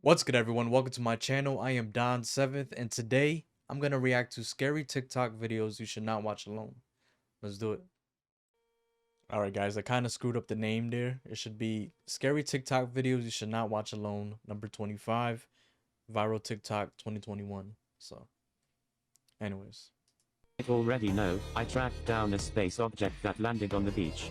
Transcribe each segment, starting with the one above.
What's good, everyone? Welcome to my channel. I am Don7th, and today I'm gonna react to scary TikTok videos you should not watch alone. Let's do it. Alright guys, I kind of screwed up the name there. It should be scary TikTok videos you should not watch alone, number 25, viral TikTok 2021. So, anyways. Already know, I tracked down a space object that landed on the beach.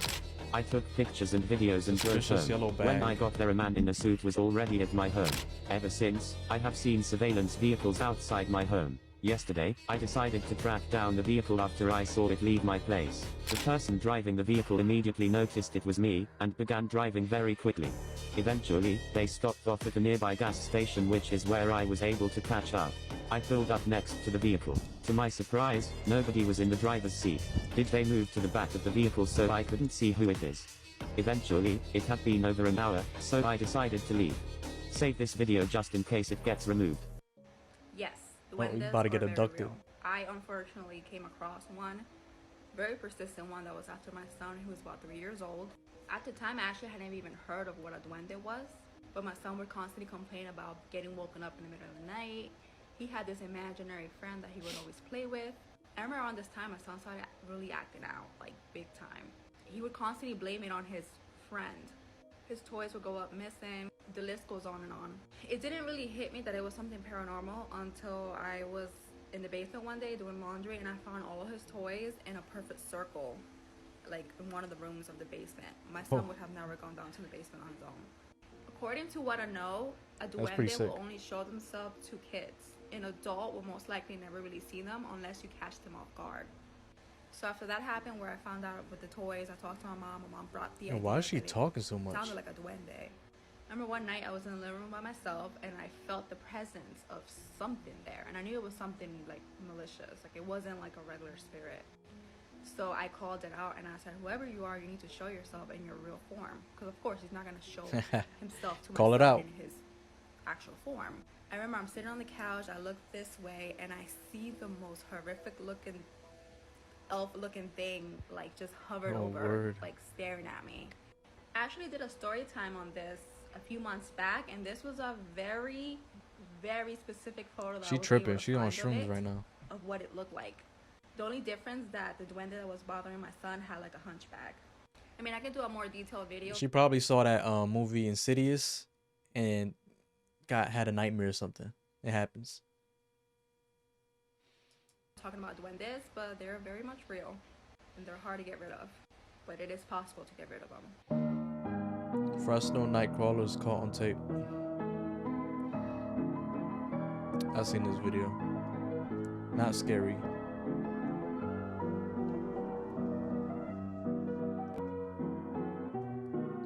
I took pictures and videos and drove Suspicious home. yellow When I bag. got there, a man in a suit was already at my home. Ever since, I have seen surveillance vehicles outside my home. Yesterday, I decided to track down the vehicle after I saw it leave my place. The person driving the vehicle immediately noticed it was me, and began driving very quickly. Eventually, they stopped off at a nearby gas station, which is where I was able to catch up. I pulled up next to the vehicle. To my surprise, nobody was in the driver's seat. Did they move to the back of the vehicle so I couldn't see who it is? Eventually, it had been over an hour, so I decided to leave. Save this video just in case it gets removed. Yes, the Oh, you duendes about to are get very abducted. real. I unfortunately came across one, very persistent one that was after my son, who was about 3 years old. At the time, I actually hadn't even heard of what a duende was, but my son would constantly complain about getting woken up in the middle of the night. He had this imaginary friend that he would always play with. I remember around this time, my son started really acting out, like big time. He would constantly blame it on his friend. His toys would go up missing. The list goes on and on. It didn't really hit me that it was something paranormal until I was in the basement one day doing laundry, and I found all of his toys in a perfect circle, like in one of the rooms of the basement. My son would have never gone down to the basement on his own. According to what I know, a That's pretty duende sick. will only show themselves to kids. An adult will most likely never really see them unless you catch them off guard. So after that happened, where I found out with the toys, I talked to my mom. My mom brought the Yo, idea why is she that it talking so much? sounded like a duende. I remember one night I was in the living room by myself, and I felt the presence of something there, and I knew it was something like malicious. Like it wasn't like a regular spirit. So I called it out and I said, "Whoever you are, you need to show yourself in your real form." Because of course he's not gonna show himself to my Call it son out. in his actual form. I remember I'm sitting on the couch. I look this way and I see the most horrific looking elf looking thing like just hovered Oh, over, word. like staring at me. I actually did a story time on this a few months back, and this was a very specific photo that She I was tripping. able to She on find of shrooms it, right now. of what it looked like. The only difference that the duende that was bothering my son had like a hunchback. I mean, I can do a more detailed video She probably saw that movie Insidious and had a nightmare or something. It happens. talking about duendes, but they're very much real and they're hard to get rid of, but it is possible to get rid of them. Fresno Nightcrawlers caught on tape. I've seen this video. Not scary.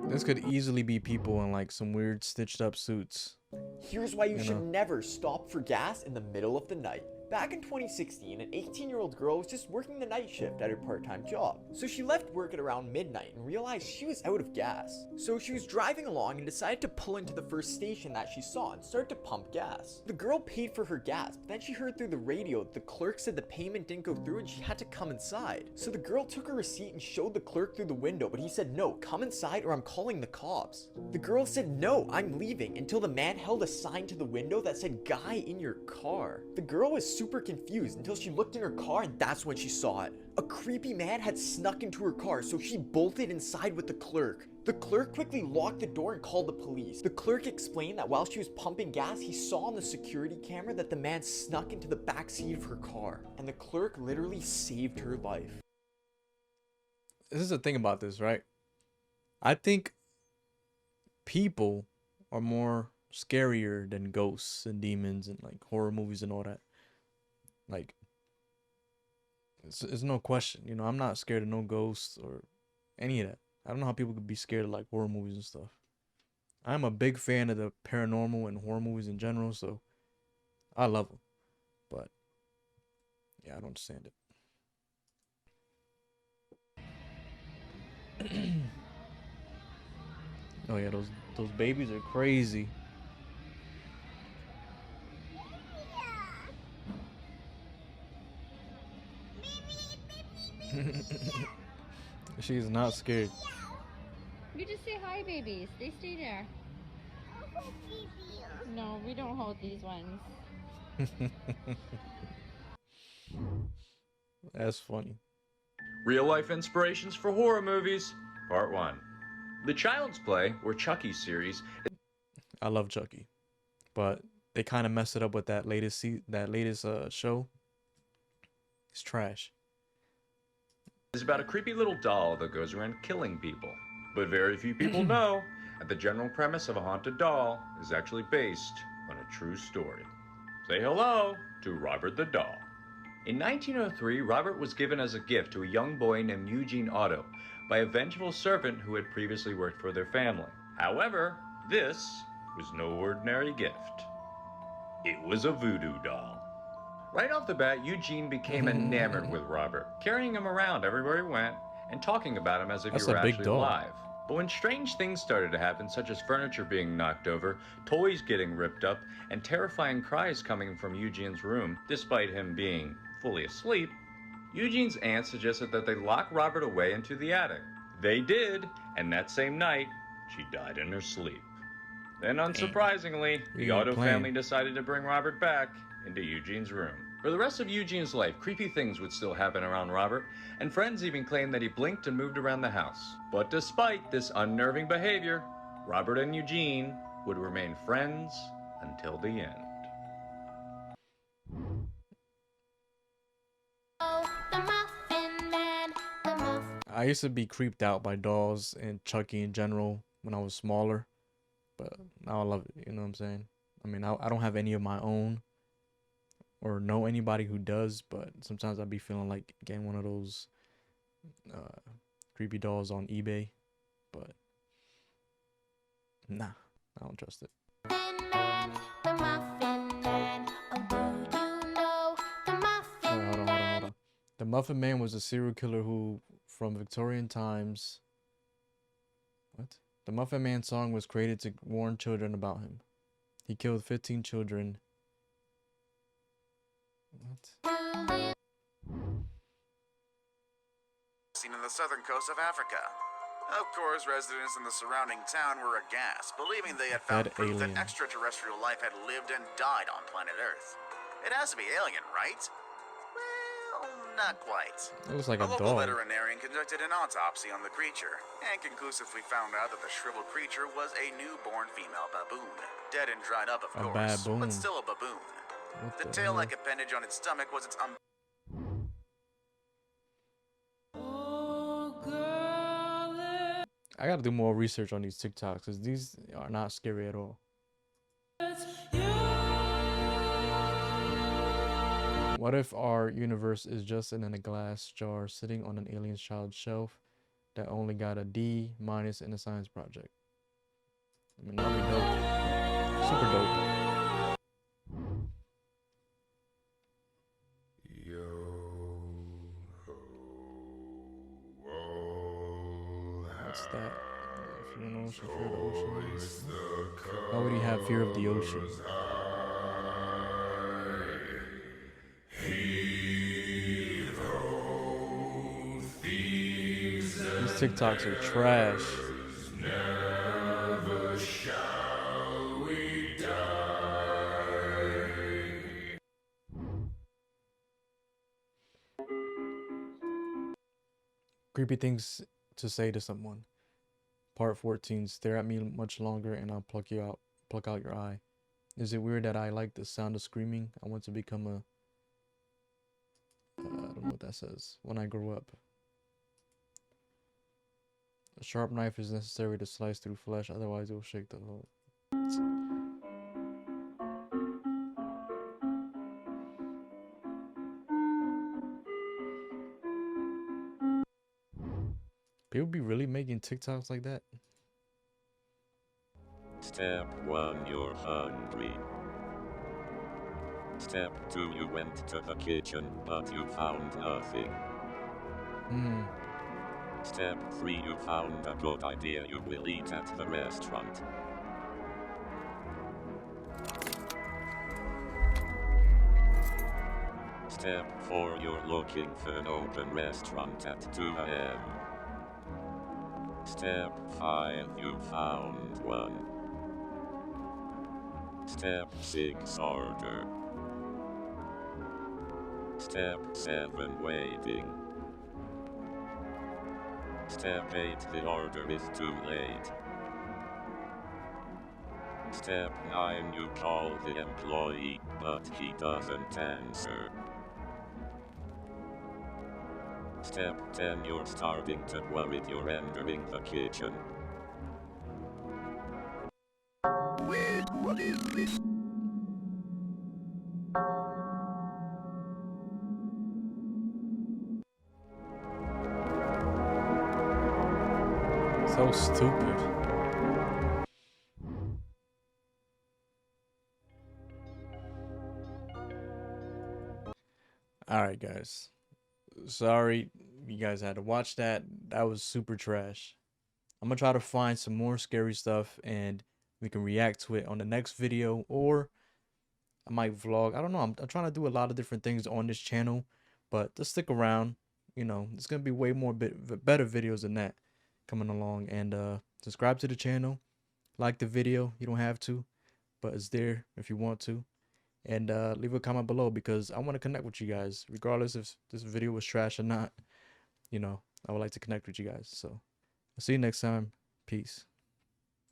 This could easily be people in like some weird stitched up suits. Here's why you should know. never stop for gas in the middle of the night. Back in 2016, an 18-year-old girl was just working the night shift at her part-time job. So she left work at around midnight and realized she was out of gas. So she was driving along and decided to pull into the first station that she saw and start to pump gas. The girl paid for her gas, but then she heard through the radio that the clerk said the payment didn't go through and she had to come inside. So the girl took her receipt and showed the clerk through the window, but he said, "No, come inside or I'm calling the cops." The girl said, "No, I'm leaving," until the man held a sign to the window that said, "Guy in your car." The girl was super confused until she looked in her car, and that's when she saw it. A creepy man had snuck into her car, so she bolted inside with the clerk. The clerk quickly locked the door and called the police. The clerk explained that while she was pumping gas, he saw on the security camera that the man snuck into the backseat of her car, and the clerk literally saved her life. This is the thing about this, right? I think people are more scarier than ghosts and demons and like horror movies and all that. Like, it's no question. You know, I'm not scared of no ghosts or any of that. I don't know how people could be scared of like horror movies and stuff. I'm a big fan of the paranormal and horror movies in general, so I love them. But yeah, I don't understand it. Oh yeah, those babies are crazy. She is not scared. You just say hi, babies. They stay there. No, we don't hold these ones. That's funny. Real life inspirations for horror movies, Part 1. The Child's Play, or Chucky series, I love Chucky, but they kind of messed it up with that latest show. It's trash. is about a creepy little doll that goes around killing people. But very few people know that the general premise of a haunted doll is actually based on a true story. Say hello to Robert the Doll. In 1903, Robert was given as a gift to a young boy named Eugene Otto by a vengeful servant who had previously worked for their family. However, this was no ordinary gift. It was a voodoo doll. Right off the bat, Eugene became enamored with Robert, carrying him around everywhere he went and talking about him as if That's he were a big actually doll. alive. But when strange things started to happen, such as furniture being knocked over, toys getting ripped up, and terrifying cries coming from Eugene's room, despite him being fully asleep, Eugene's aunt suggested that they lock Robert away into the attic. They did, and that same night, she died in her sleep. Then, unsurprisingly, the You ain't Otto playing. family decided to bring Robert back into Eugene's room. For the rest of Eugene's life, creepy things would still happen around Robert, and friends even claimed that he blinked and moved around the house. But despite this unnerving behavior, Robert and Eugene would remain friends until the end. I used to be creeped out by dolls and Chucky in general when I was smaller, but now I love it. You know what I'm saying? I mean, I don't have any of my own or know anybody who does, but sometimes I'd be feeling like getting one of those creepy dolls on eBay, but nah, I don't trust it. Alright, hold on. The Muffin Man was a serial killer who, from Victorian times. What? The Muffin Man song was created to warn children about him. He killed 15 children. What? Seen on the southern coast of Africa. Of course, residents in the surrounding town were aghast, believing they had found Dead proof alien. that extraterrestrial life had lived and died on planet Earth. It has to be alien, right? Well, not quite. It looks like A a local dog. veterinarian conducted an autopsy on the creature and conclusively found out that the shriveled creature was a newborn female baboon. Dead and dried up, of A course, baboon. but still a baboon. What The the tail-like hell? appendage on its stomach was its I gotta do more research on these TikToks because these are not scary at all. What if our universe is just in a glass jar sitting on an alien child's shelf that only got a D- in a science project? I mean, that'd be dope. Super dope. What's that? If you don't know, fear of the ocean. Why would he have fear of the ocean? These TikToks are trash. Creepy things to say to someone. Part 14. Stare at me much longer and I'll pluck out your eye. Is it weird that I like the sound of screaming? I want to become a I don't know what that says. When I grow up. A sharp knife is necessary to slice through flesh, otherwise it will shake the whole. People be really making TikToks like that? Step 1, you're hungry. Step 2, you went to the kitchen, but you found nothing. Step 3, you found a good idea you will eat at the restaurant. Step 4, you're looking for an open restaurant at 2 AM. Step 5, you found one. Step 6 order. Step 7 waiting. Step 8 the order is too late. Step 9 you call the employee, but he doesn't answer. Step 10 you're starting to worry you're entering the kitchen. Wait, what is this? So stupid. Alright, guys. Sorry you guys had to watch that. That was super trash. I'm gonna try to find some more scary stuff and we can react to it on the next video, or I might vlog. I don't know. I'm trying to do a lot of different things on this channel, but just stick around. You know, it's gonna be way more better videos than that coming along. And subscribe to the channel, like the video. You don't have to, but it's there if you want to. And leave a comment below because I want to connect with you guys, regardless if this video was trash or not. You know, I would like to connect with you guys. So I'll see you next time. Peace.